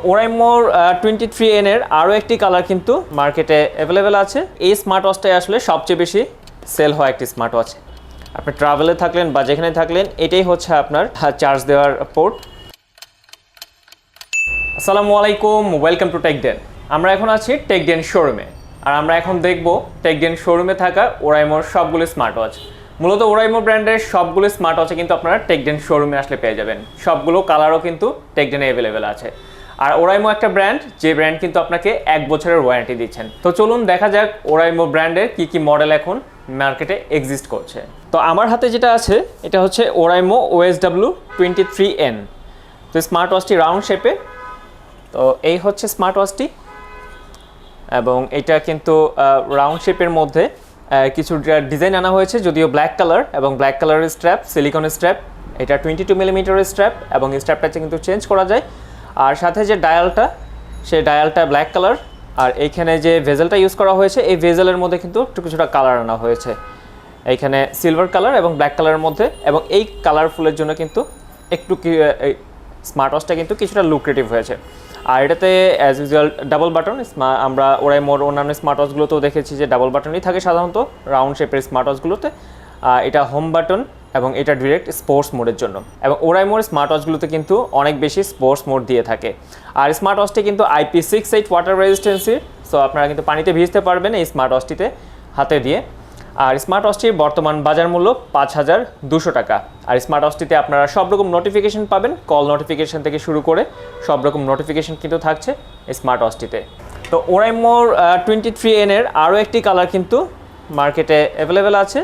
ওরাইমোর 23N এর আরও একটি কালার কিন্তু মার্কেটে অ্যাভেলেবেল আছে। এই স্মার্ট ওয়াচটাই আসলে সবচেয়ে বেশি সেল হয় একটি স্মার্ট ওয়াচ। আপনি ট্রাভেলে থাকলেন বা যেখানে থাকলেন, এটাই হচ্ছে আপনার চার্জ দেওয়ার পোর্ট। আসসালামু আলাইকুম, ওয়েলকাম টু টেকডেন। আমরা এখন আছি টেকডেন শোরুমে, আর আমরা এখন দেখব টেকডেন শোরুমে থাকা ওরাইমোর সবগুলো স্মার্ট ওয়াচ। মূলত ওরাইমো ব্র্যান্ডের সবগুলো স্মার্ট ওয়াচে কিন্তু আপনারা টেকডেন শোরুমে আসলে পেয়ে যাবেন। সবগুলো কালারও কিন্তু টেকডেনে অ্যাভেলেবেল আছে। আর ওরাইমো একটা ব্র্যান্ড, যে ব্র্যান্ড কিন্তু আপনাকে 1 বছরের ওয়ারেন্টি দিচ্ছেন। তো চলুন দেখা যাক ওরাইমো ব্র্যান্ডের কি মডেল এখন মার্কেটে এক্সিস্ট করছে। তো আমার হাতে যেটা আছে এটা হচ্ছে ওরাইমো OSW 23N। তো স্মার্ট ওয়াচটি রাউন্ড শেপে। তো এই হচ্ছে স্মার্ট ওয়াচটি, এবং এটা কিন্তু রাউন্ড শেপের মধ্যে কিছু ডিজাইন আনা হয়েছে, যদিও ব্ল্যাক কালার, এবং ব্ল্যাক কালারের স্ট্র্যাপ, সিলিকন স্ট্র্যাপ। এটা 22 মিলিমিটারের স্ট্র্যাপ, এবং স্ট্র্যাপটা কিন্তু চেঞ্জ করা যায়। আর সাথে যে ডায়ালটা, সেই ডায়ালটা ব্ল্যাক কালার। আর এইখানে যে ভেজেলটা ইউজ করা হয়েছে, এই ভেজেলের মধ্যে কিন্তু একটু কিছুটা কালার আনা হয়েছে। এইখানে সিলভার কালার এবং ব্ল্যাক কালারের মধ্যে, এবং এই কালারফুলের জন্য কিন্তু একটু স্মার্ট ওয়াচটা কিন্তু কিছুটা লুক্রেটিভ হয়েছে। আর এটাতে অ্যাজ ইউজুয়াল ডাবল বাটন। আমরা ওরাইমোর অন্যান্য স্মার্ট ওয়াচগুলোতেও দেখেছি যে ডাবল বাটনই থাকে সাধারণত রাউন্ড শেপের স্মার্ট ওয়াচগুলোতে। এটা হোম বাটন, এবং এটা ডিরেক্ট স্পোর্টস মোডের জন্য। এবং ওরাইমোর স্মার্ট ওয়াচগুলোতে কিন্তু অনেক বেশি স্পোর্টস মোড দিয়ে থাকে। আর স্মার্ট ওয়াচটি কিন্তু IP68 ওয়াটার রেজিস্ট্যান্সির। সো আপনারা কিন্তু পানিতে ভিজতে পারবেন এই স্মার্ট ওয়াচটিতে হাতে দিয়ে। আর স্মার্ট ওয়াচটির বর্তমান বাজার মূল্য 5200 টাকা। আর স্মার্ট ওয়াচটিতে আপনারা সব রকম নোটিফিকেশন পাবেন, কল নোটিফিকেশন থেকে শুরু করে সব রকম নোটিফিকেশন কিন্তু থাকছে স্মার্ট ওয়াচটিতে। তো ওরাইমোর 23N এর আরও একটি কালার কিন্তু মার্কেটে অ্যাভেলেবেল আছে।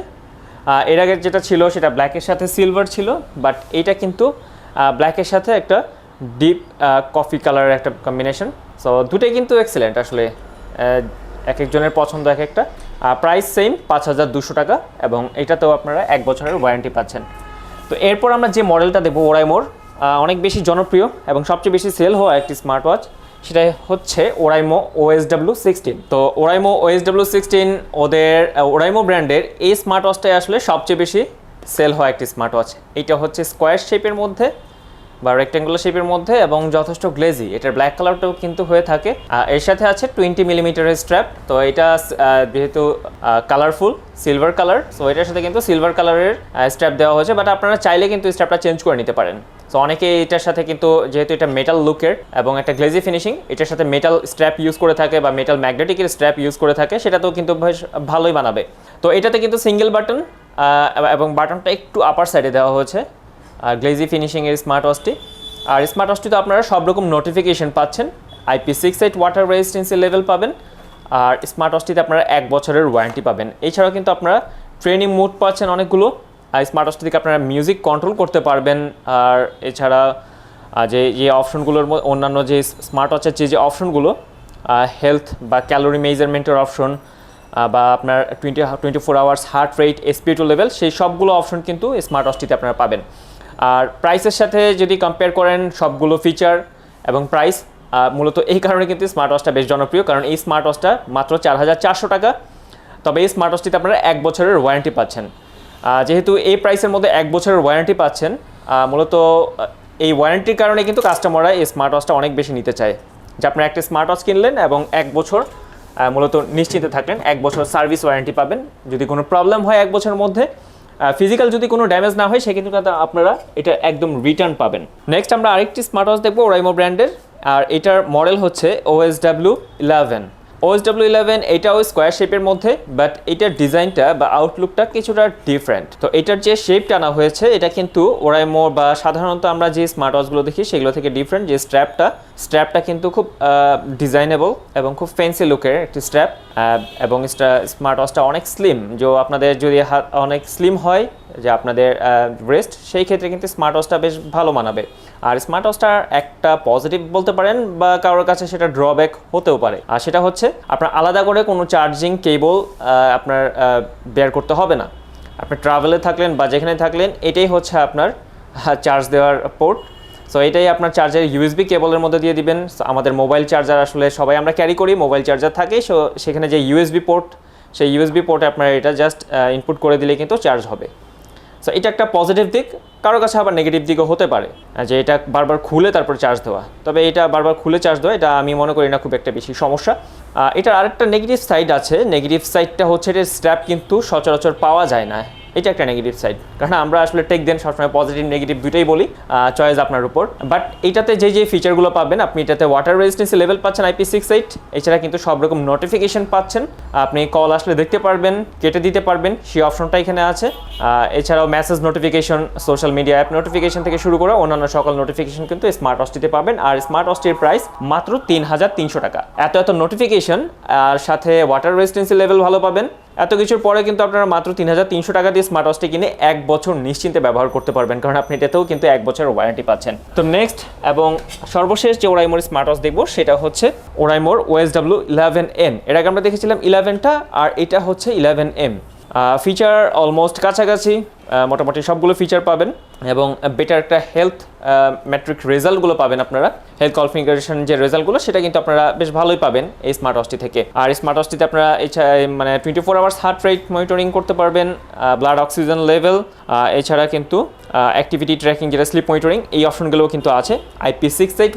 এর আগে যেটা ছিল সেটা ব্ল্যাকের সাথে সিলভার ছিল, বাট এইটা কিন্তু ব্ল্যাকের সাথে একটা ডিপ কফি কালারের একটা কম্বিনেশন। সো দুটোই কিন্তু এক্সেলেন্ট আসলে, এক একজনের পছন্দ এক একটা। প্রাইস সেম 5200 টাকা, এবং এটাতেও আপনারা 1 বছরের ওয়ারেন্টি পাচ্ছেন। তো এরপর আমরা যে মডেলটা দেবো ওরাইমোর অনেক বেশি জনপ্রিয় এবং সবচেয়ে বেশি সেল হওয়া একটি স্মার্ট ওয়াচ, সেটা হচ্ছে ওরাইমো OSW 16। তো ওরাইমো OSW 16 ওদের ওরাইমো ব্র্যান্ডের এই স্মার্ট ওয়াচটাই আসলে সবচেয়ে বেশি সেল হয় একটি স্মার্ট ওয়াচ। এটা হচ্ছে স্কোয়ার শেপের মধ্যে বা রেক্ট্যাঙ্গুলার শেপের মধ্যে, এবং যথেষ্ট গ্লেজি। এটার ব্ল্যাক কালারটাও কিন্তু হয়ে থাকে। এর সাথে আছে 20 মিলিমিটারের স্ট্র্যাপ। তো এটা যেহেতু কালারফুল সিলভার কালার, সো এটার সাথে কিন্তু সিলভার কালারের স্ট্র্যাপ দেওয়া হয়েছে, বাট আপনারা চাইলে কিন্তু স্ট্র্যাপটা চেঞ্জ করে নিতে পারেন। সো অনেকে এটার সাথে কিন্তু, যেহেতু এটা মেটাল লুকের এবং একটা গ্লেজি ফিনিশিং, এটার সাথে মেটাল স্ট্র্যাপ ইউজ করে থাকে বা মেটাল ম্যাগনেটিকের স্ট্র্যাপ ইউজ করে থাকে, সেটাতেও কিন্তু বেশ ভালোই বানাবে। তো এটাতে কিন্তু সিঙ্গেল বাটন, এবং বাটনটা একটু আপার সাইডে দেওয়া হয়েছে। আর গ্লেজি ফিনিশিংয়ের স্মার্ট ওয়াচটি। আর স্মার্ট ওয়াচটিতে আপনারা সব রকম নোটিফিকেশন পাচ্ছেন, IP68 ওয়াটার রেজিস্ট্যান্সি লেভেল পাবেন। আর স্মার্ট ওয়াচটিতে আপনারা 1 বছরের ওয়ারেন্টি পাবেন। এছাড়াও কিন্তু আপনারা ট্রেনিং মোড পাচ্ছেন অনেকগুলো। আর স্মার্ট ওয়াচটি থেকে আপনারা মিউজিক কন্ট্রোল করতে পারবেন। আর এছাড়া যে অপশনগুলোর অন্যান্য যে স্মার্ট ওয়াচের যে অপশনগুলো, হেলথ বা ক্যালোরি মেজারমেন্টের অপশন, বা আপনার 24 hours heart rate, SpO2 level, সেই সবগুলো অপশন কিন্তু স্মার্ট ওয়াচটিতে আপনারা পাবেন। আর প্রাইসের সাথে যদি কম্পেয়ার করেন সবগুলো ফিচার এবং প্রাইস, মূলত এই কারণে কিন্তু স্মার্ট ওয়াচটা বেশ জনপ্রিয়, কারণ এই স্মার্ট ওয়াচটা মাত্র 4400 টাকা। তবে এই স্মার্ট ওয়াচটিতে আপনারা 1 বছরের ওয়ারেন্টি পাচ্ছেন। যেহেতু এই প্রাইসের মধ্যে 1 বছরের ওয়ারেন্টি পাচ্ছেন, মূলত এই ওয়ারেন্টির কারণে কিন্তু কাস্টমাররা এই স্মার্ট ওয়াচটা অনেক বেশি নিতে চায়। যে আপনারা একটা স্মার্ট ওয়াচ কিনলেন এবং 1 বছর মূলত নিশ্চিন্তে থাকলেন, 1 বছর সার্ভিস ওয়ারেন্টি পাবেন। যদি কোনো প্রবলেম হয় 1 বছরের মধ্যে, ফিজিক্যাল যদি কোনো ড্যামেজ না হয়, সেক্ষেত্রে আপনারা এটা একদম রিটার্ন পাবেন। নেক্সট আমরা আরেকটি স্মার্ট ওয়াচ দেখবো ওরাইমো ব্র্যান্ডের, আর এটার মডেল হচ্ছে OSW 11। OSW 11 এটাও স্কোয়ার শেপের মধ্যে, বাট এটার ডিজাইনটা বা আউটলুকটা কিছুটা ডিফারেন্ট। তো এটার যে শেপটা আনা হয়েছে, এটা কিন্তু ওরাইমো বা সাধারণত আমরা যে স্মার্ট ওয়াচগুলো দেখি সেগুলো থেকে ডিফারেন্ট। যে স্ট্র্যাপটা কিন্তু খুব ডিজাইনেবল এবং খুব ফ্যান্সি লুকের একটি স্ট্র্যাপ, এবং স্মার্ট ওয়াচটা অনেক স্লিম। যে আপনাদের যদি হাত অনেক স্লিম হয়, যে আপনাদের রেস্ট, সেই ক্ষেত্রে কিন্তু স্মার্ট ওয়াচটা বেশ ভালো মানাবে। আর স্মার্ট ওয়াচটার একটা পজিটিভ বলতে পারেন, বা কারোর কাছে সেটা ড্রব্যাক হতেও পারে। আর সেটা হচ্ছে আপনার আলাদা করে কোনো চার্জিং কেবল আপনার বের করতে হবে না। আপনি ট্রাভেলে থাকলেন বা যেখানে থাকলেন, এটাই হচ্ছে আপনার চার্জ দেওয়ার পোর্ট। সো এটাই আপনার চার্জার USB কেবলের মধ্যে দিয়ে দিবেন। আমাদের মোবাইল চার্জার আসলে সবাই আমরা ক্যারি করি, মোবাইল চার্জার থাকে। সো সেখানে যে USB পোর্ট, সেই USB পোর্টে আপনার এটা জাস্ট ইনপুট করে দিলে কিন্তু চার্জ হবে। সো এটা একটা পজিটিভ দিক, কারো কাছে আবার নেগেটিভ দিকও হতে পারে যে এটা বারবার খুলে তারপর চার্জ দেওয়া। তবে এটা বারবার খুলে চার্জ দেওয়া এটা আমি মনে করি না খুব একটা বেশি সমস্যা। এটার আরেকটা নেগেটিভ সাইড আছে, নেগেটিভ সাইডটা হচ্ছে এটার স্ট্র্যাপ কিন্তু সচরাচর পাওয়া যায় না, এটা একটা নেগেটিভ সাইড। কারণ আমরা আসলে TechDen সবসময় পজিটিভ নেগেটিভ দুটোই বলি, চয়েস আপনার উপর। বাট এটাতে যে ফিচারগুলো পাবেন, আপনি এটাতে ওয়াটার রেজিস্ট্যান্সি লেভেল পাচ্ছেন IP68, এছাড়া কিন্তু সব রকম নোটিফিকেশন পাচ্ছেন, আপনি কল আসলে দেখতে পারবেন, কেটে দিতে পারবেন, সেই অপশনটা এখানে আছে। এছাড়াও message notification, social media app notification থেকে শুরু করে অন্যান্য সকল নোটিফিকেশন কিন্তু স্মার্ট ওয়াচটিতে পাবেন। আর স্মার্ট ওয়াচটির প্রাইস মাত্র 3300 টাকা। এত নোটিফিকেশন আর সাথে ওয়াটার রেজিস্ট্যান্সি লেভেল ভালো পাবেন, এত কিছুর পরে কিন্তু আপনারা মাত্র 3300 টাকা দিয়ে স্মার্ট ওয়াচটি কিনে 1 বছর নিশ্চিন্তে ব্যবহার করতে পারবেন, কারণ আপনি এটাতেও কিন্তু 1 বছরের ওয়ারেন্টি পাচ্ছেন। তো নেক্সট এবং সর্বশেষ যে ওরাইমোর স্মার্ট ওয়াচ দেখবো সেটা হচ্ছে ওরাইমোর OSW11M। এর আগে আমরা দেখেছিলাম 11টা, আর এটা হচ্ছে 11M। ফিচার অলমোস্ট কাছাকাছি, মোটামুটি সবগুলো ফিচার পাবেন এবং বেটার একটা হেলথ ম্যাট্রিক রেজাল্টগুলো পাবেন আপনারা। হেলথ কনফিগারেশন যে রেজাল্টগুলো সেটা কিন্তু আপনারা বেশ ভালোই পাবেন এই স্মার্ট ওয়াচটি থেকে। আর স্মার্ট ওয়াচটিতে আপনারা মানে 24 আওয়ার্স হার্ট রেট মনিটরিং করতে পারবেন, ব্লাড অক্সিজেন লেভেল, এছাড়া কিন্তু অ্যাক্টিভিটি ট্র্যাকিং যেটা স্লিপ মনিটরিং, এই অপশনগুলোও কিন্তু আছে। IP68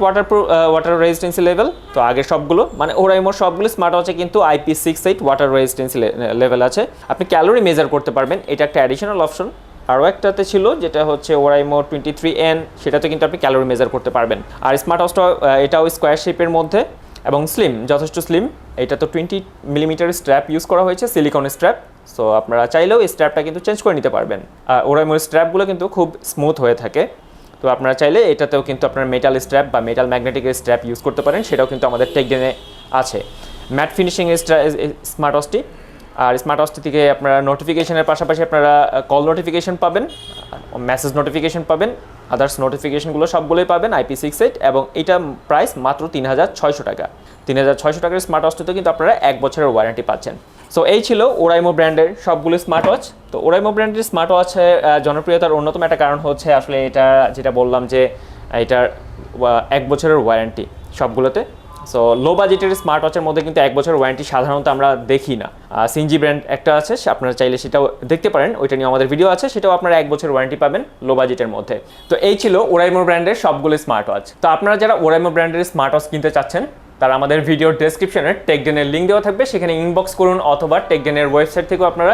ওয়াটার রেজিস্ট্যান্সি লেভেল, তো আগের সবগুলো মানে ওরাইমোর সবগুলো স্মার্ট ওয়াচে কিন্তু IP68 ওয়াটার রেজিস্ট্যান্সি লেভেল আছে। আপনি ক্যালোরি মেজার করতে পারবেন, এটা একটা অ্যাডিশনাল অপশন। আরও একটাতে ছিল যেটা হচ্ছে ওরাইমো 23N, সেটাতে কিন্তু আপনি ক্যালোরি মেজার করতে পারবেন। আর স্মার্ট ওয়াচটা এটাও স্কোয়ার শেপের মধ্যে এবং স্লিম, যথেষ্ট স্লিম। এটা তো 20 মিলিমিটার স্ট্র্যাপ ইউজ করা হয়েছে, সিলিকন স্ট্র্যাপ। সো আপনারা চাইলেও এই স্ট্র্যাপটা কিন্তু চেঞ্জ করে নিতে পারবেন। ওরাইমোর স্ট্র্যাপগুলো কিন্তু খুব স্মুথ হয়ে থাকে, তো আপনারা চাইলে এটাতেও কিন্তু আপনার মেটাল স্ট্র্যাপ বা মেটাল ম্যাগনেটিকের স্ট্র্যাপ ইউজ করতে পারেন, সেটাও কিন্তু আমাদের TechDen-এ আছে। ম্যাট ফিনিশিং স্মার্ট ওয়াচটি। আর স্মার্ট ওয়াচটি থেকে আপনারা নোটিফিকেশনের পাশাপাশি আপনারা কল নোটিফিকেশন পাবেন, মেসেজ নোটিফিকেশন পাবেন, আদার্স নোটিফিকেশনগুলো সবগুলোই পাবেন IP68, এবং এটা প্রাইস মাত্র 3600 টাকা। 3600 টাকার স্মার্ট ওয়াচটিতে কিন্তু আপনারা 1 বছরের ওয়ারেন্টি পাচ্ছেন। সো এই ছিল ওরাইমো ব্র্যান্ডের সবগুলো স্মার্ট ওয়াচ। তো ওরাইমো ব্র্যান্ডের স্মার্ট ওয়াচের জনপ্রিয়তার অন্যতম একটা কারণ হচ্ছে আসলে এটা যেটা বললাম যে এটার 1 বছরের ওয়ারেন্টি সবগুলোতে। সো লো বাজেটের স্মার্ট ওয়াচের মধ্যে কিন্তু 1 বছর ওয়ারেন্টি সাধারণত আমরা দেখি না। সিনজি ব্র্যান্ড একটা আছে, আপনারা চাইলে সেটাও দেখতে পারেন, ওইটা নিয়ে আমাদের ভিডিও আছে, সেটাও আপনারা 1 বছর ওয়ারেন্টি পাবেন লো বাজেটের মধ্যে। তো এই ছিল ওরাইমো ব্র্যান্ডের সবগুলো স্মার্ট ওয়াচ। তো আপনারা যারা ওরাইমো ব্র্যান্ডের স্মার্ট ওয়াচ কিনতে চাচ্ছেন, তারা আমাদের ভিডিওর ডেসক্রিপশনে TechDen-এর লিঙ্ক দেওয়া থাকবে, সেখানে ইনবক্স করুন, অথবা TechDen-এর ওয়েবসাইট থেকেও আপনারা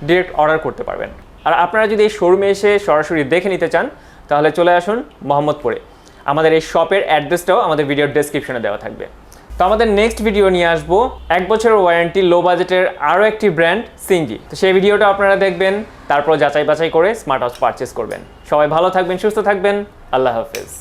ডিরেক্ট অর্ডার করতে পারবেন। আর আপনারা যদি এই শোরুমে এসে সরাসরি দেখে নিতে চান, তাহলে চলে আসুন মোহাম্মদপুরে। আমাদের এই শপের অ্যাড্রেসটাও আমাদের ভিডিওর ডেসক্রিপশনে দেওয়া থাকবে। তো আমাদের নেক্সট ভিডিও নিয়ে আসবো 1 বছরের ওয়ারেন্টি লো বাজেটের আরও একটি ব্র্যান্ড সিনজি। তো সেই ভিডিওটা আপনারা দেখবেন, তারপর যাচাই বাছাই করে স্মার্ট ওয়াচ পারচেস করবেন। সবাই ভালো থাকবেন, সুস্থ থাকবেন, আল্লাহ হাফেজ।